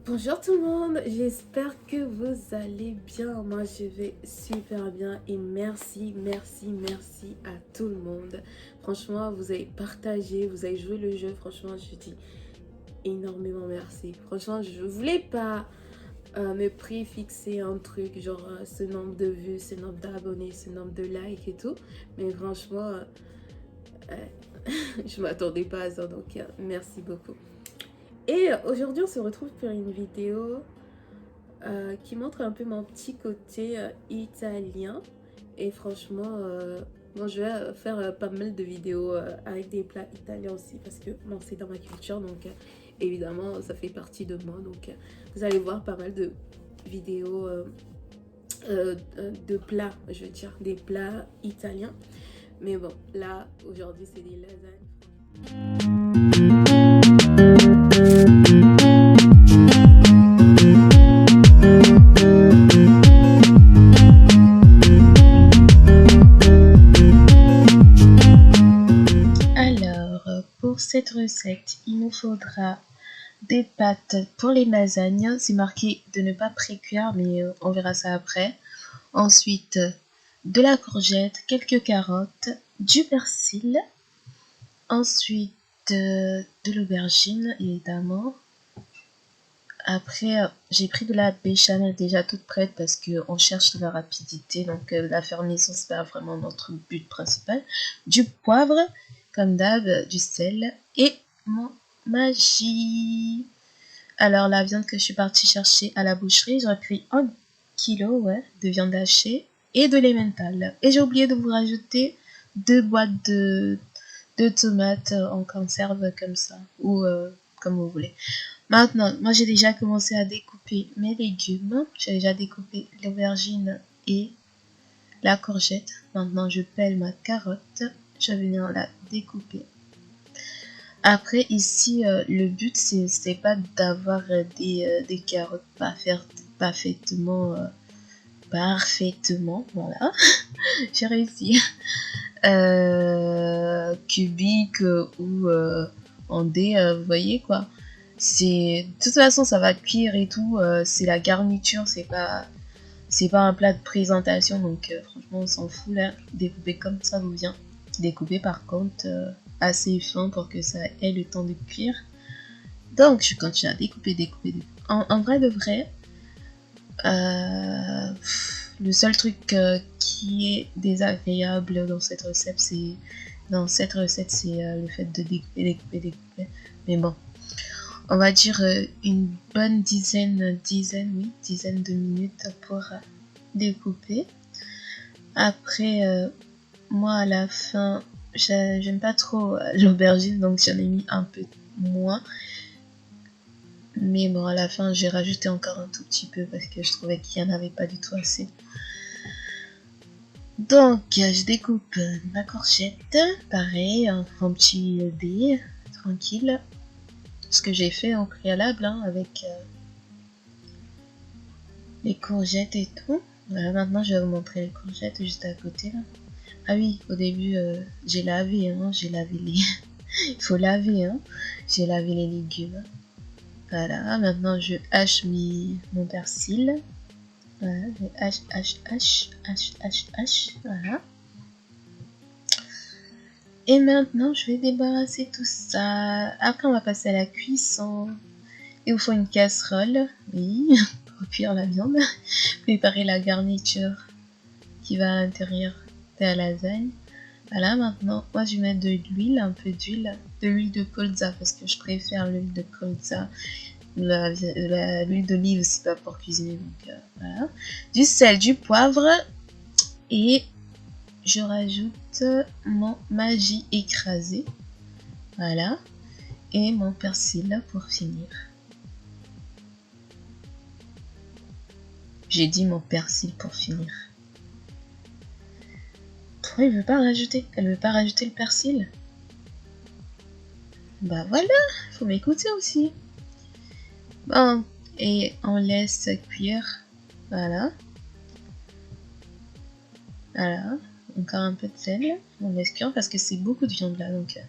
Bonjour tout le monde, j'espère que vous allez bien. Moi je vais super bien et merci à tout le monde. Franchement, vous avez partagé, vous avez joué le jeu. Franchement, je dis énormément merci. Franchement, je voulais pas me préfixer un truc genre ce nombre de vues, ce nombre d'abonnés, ce nombre de likes et tout. Mais franchement, je m'attendais pas à ça, donc merci beaucoup. Et aujourd'hui, on se retrouve pour une vidéo qui montre un peu mon petit côté italien. Et franchement, bon, je vais faire pas mal de vidéos avec des plats italiens aussi parce que bon, c'est dans ma culture. Donc, évidemment, ça fait partie de moi. Donc, vous allez voir pas mal de vidéos de plats, je veux dire, des plats italiens. Mais bon, là, aujourd'hui, c'est des lasagnes. Pour cette recette, il nous faudra des pâtes pour les lasagnes. C'est marqué de ne pas pré-cuire, mais on verra ça après. Ensuite, de la courgette, quelques carottes, du persil. Ensuite, de l'aubergine, évidemment. Après, j'ai pris de la béchamel déjà toute prête parce qu'on cherche de la rapidité. Donc, la faire maison, c'est pas vraiment notre but principal. Du poivre, comme d'hab, du sel et mon magie. Alors, la viande que je suis partie chercher à la boucherie, j'aurais pris 1 kilo de viande hachée et de l'emmental. Et j'ai oublié de vous rajouter 2 boîtes de tomates en conserve comme ça, ou comme vous voulez. Maintenant, moi j'ai déjà commencé à découper mes légumes. J'ai déjà découpé l'aubergine et la courgette. Maintenant, je pèle ma carotte. Je vais venir la découper. Après, ici, le but, c'est pas d'avoir des carottes parfaitement, voilà, j'ai réussi, cubique ou en dés, vous voyez quoi. De toute façon, ça va cuire et tout, c'est la garniture, c'est pas un plat de présentation, donc franchement, on s'en fout là. Découper comme ça vous vient. Découper par contre assez fin pour que ça ait le temps de cuire. Donc, je continue à découper. En vrai de vrai, le seul truc qui est désagréable dans cette recette, c'est le fait de découper. Mais bon, on va dire une bonne dizaine de minutes pour découper. Après, moi à la fin, j'aime pas trop l'aubergine, donc j'en ai mis un peu moins. Mais bon, à la fin, j'ai rajouté encore un tout petit peu parce que je trouvais qu'il n'y en avait pas du tout assez. Donc, je découpe ma courgette, pareil, en petit dé, tranquille. Ce que j'ai fait en préalable avec les courgettes et tout. Voilà, maintenant, je vais vous montrer les courgettes juste à côté là. Ah oui, au début, j'ai lavé les... Il faut laver, j'ai lavé les légumes. Voilà, maintenant je hache mon persil. Voilà, je hache, voilà. Et maintenant, je vais débarrasser tout ça. Après, on va passer à la cuisson. Il vous faut une casserole, oui, pour cuire la viande. Préparer la garniture qui va à l'intérieur de la lasagne. Voilà, maintenant, moi je vais mettre de l'huile, un peu d'huile, de l'huile de colza parce que je préfère l'huile de colza. L'huile d'olive, c'est pas pour cuisiner, donc voilà. Du sel, du poivre et je rajoute mon magie écrasé. Voilà. Et mon persil pour finir. J'ai dit mon persil pour finir. Pourquoi il veut pas rajouter? Elle veut pas rajouter le persil? Bah voilà, faut m'écouter aussi. Bon, et on laisse cuire. Voilà. Voilà. Encore un peu de sel. On laisse cuire parce que c'est beaucoup de viande là. Donc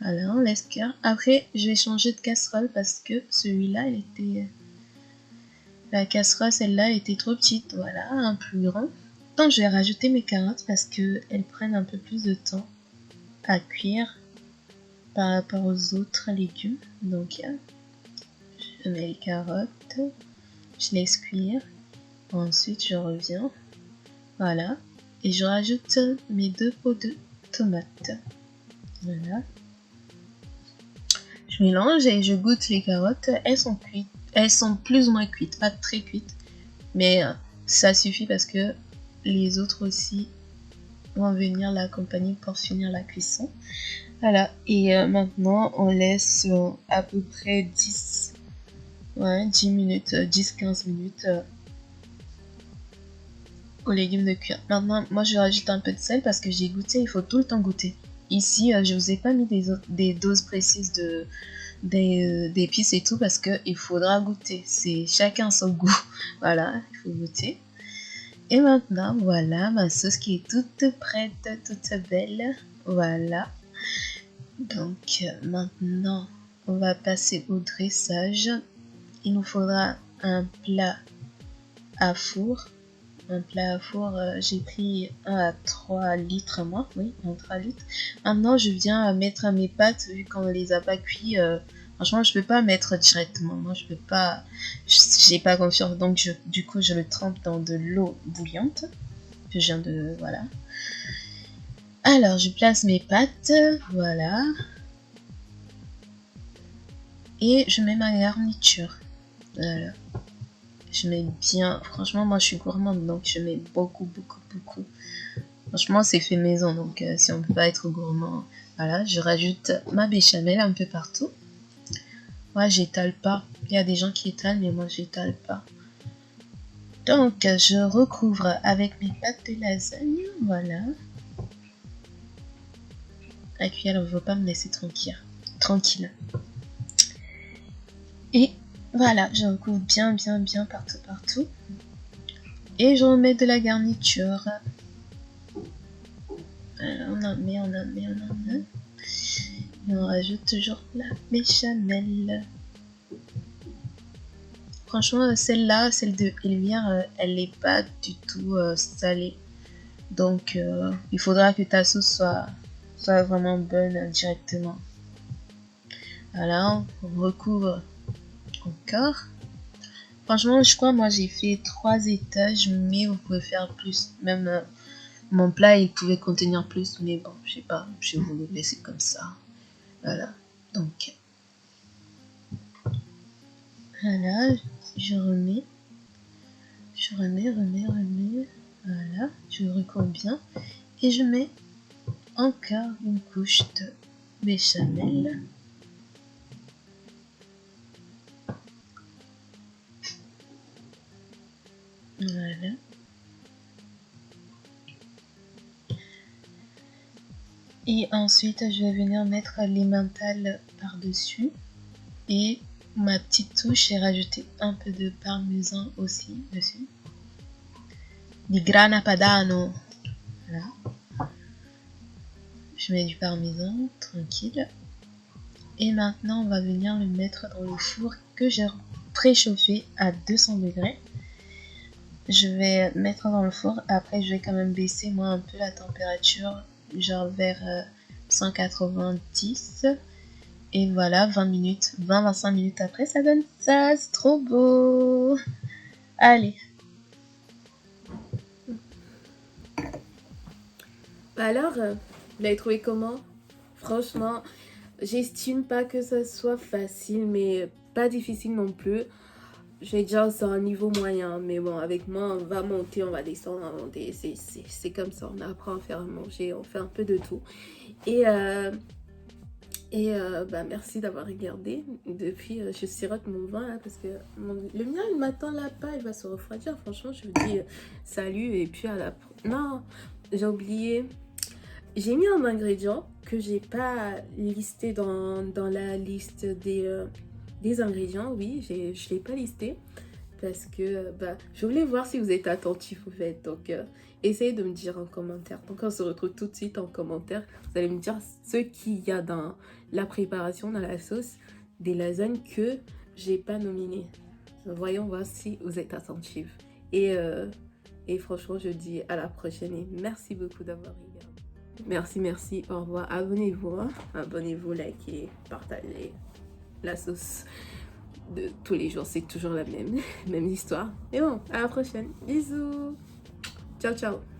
voilà, on laisse cuire. Après, je vais changer de casserole parce que celui-là, il était La casserole, celle-là, était trop petite. Voilà, un plus grand. Donc, je vais rajouter mes carottes parce qu'elles prennent un peu plus de temps à cuire par rapport aux autres légumes. Donc, je mets les carottes, je laisse cuire. Ensuite, je reviens. Voilà. Et je rajoute mes 2 pots de tomates. Voilà. Je mélange et je goûte les carottes. Elles sont cuites. Elles sont plus ou moins cuites, pas très cuites. Mais ça suffit parce que les autres aussi vont venir l'accompagner pour finir la cuisson. Voilà. Et maintenant, on laisse à peu près 10 minutes, 10-15 minutes aux légumes de cuire. Maintenant, moi je rajoute un peu de sel parce que j'ai goûté, il faut tout le temps goûter. Ici, je vous ai pas mis des doses précises d'épices et tout parce que il faudra goûter. C'est chacun son goût. Voilà, il faut goûter. Et maintenant, voilà ma sauce qui est toute prête, toute belle. Voilà. Donc maintenant, on va passer au dressage. Il nous faudra un plat à four. Un plat à four, j'ai pris 1 à 3 litres moi, oui, 1 à 3 litres. Maintenant, je viens mettre mes pâtes, vu qu'on ne les a pas cuits. Franchement, je peux pas mettre directement. Moi, je peux pas. J'ai pas confiance. Donc, du coup, je le trempe dans de l'eau bouillante. Que je viens de. Voilà. Alors, je place mes pâtes. Voilà. Et je mets ma garniture. Voilà. Je mets bien. Franchement, moi, je suis gourmande. Donc, je mets beaucoup. Franchement, c'est fait maison. Donc, si on peut pas être gourmand. Voilà. Je rajoute ma béchamel un peu partout. Moi, j'étale pas. Il y a des gens qui étalent, mais moi, j'étale pas. Donc, je recouvre avec mes pâtes de lasagne. Voilà. La cuillère ne veut pas me laisser tranquille. Et voilà, je recouvre bien partout. Et je remets de la garniture. On en met. Et on rajoute toujours la béchamel. Franchement, celle-là, celle de Elvire, elle n'est pas du tout salée. Donc, il faudra que ta sauce soit vraiment bonne directement. Voilà, on recouvre encore. Franchement, je crois, moi, j'ai fait 3 étages, mais vous pouvez faire plus. Même mon plat, il pouvait contenir plus, mais bon, je sais pas, je vais vous le laisser comme ça. Voilà, donc, voilà, je remets. Voilà, je recouvre bien. Et je mets encore une couche de béchamel. Voilà. Et ensuite, je vais venir mettre l'emmental par-dessus. Et ma petite touche, j'ai rajouté un peu de parmesan aussi dessus. Di grana padano. Voilà. Je mets du parmesan, tranquille. Et maintenant, on va venir le mettre dans le four que j'ai préchauffé à 200 degrés. Je vais mettre dans le four. Après, je vais quand même baisser moi un peu la température, genre vers 190. Et voilà, 20-25 minutes après, ça donne ça. C'est trop beau. Allez. Alors, vous l'avez trouvé comment? Franchement, j'estime pas que ça soit facile, mais pas difficile non plus. Je vais dire c'est un niveau moyen, mais bon, avec moi, on va monter, on va descendre, on va monter. C'est comme ça, on apprend à faire à manger, on fait un peu de tout. Bah, merci d'avoir regardé. Depuis, je sirote mon vin là, parce que le mien, il m'attend là-bas, il va se refroidir. Franchement, je vous dis salut et puis à la... Non, j'ai oublié. J'ai mis un ingrédient que j'ai pas listé dans la liste des ingrédients. Oui, je ne l'ai pas listé parce que bah, je voulais voir si vous êtes attentifs au fait. Donc, essayez de me dire en commentaire. Donc, on se retrouve tout de suite en commentaire. Vous allez me dire ce qu'il y a dans la préparation, dans la sauce des lasagnes que j'ai pas nominé. Voyons voir si vous êtes attentive. Et franchement, je dis à la prochaine et merci beaucoup d'avoir regardé. Merci, au revoir. Abonnez-vous, hein. Abonnez-vous, likez, partagez. La sauce de tous les jours, c'est toujours la même histoire. Et bon, à la prochaine. Bisous. Ciao, ciao.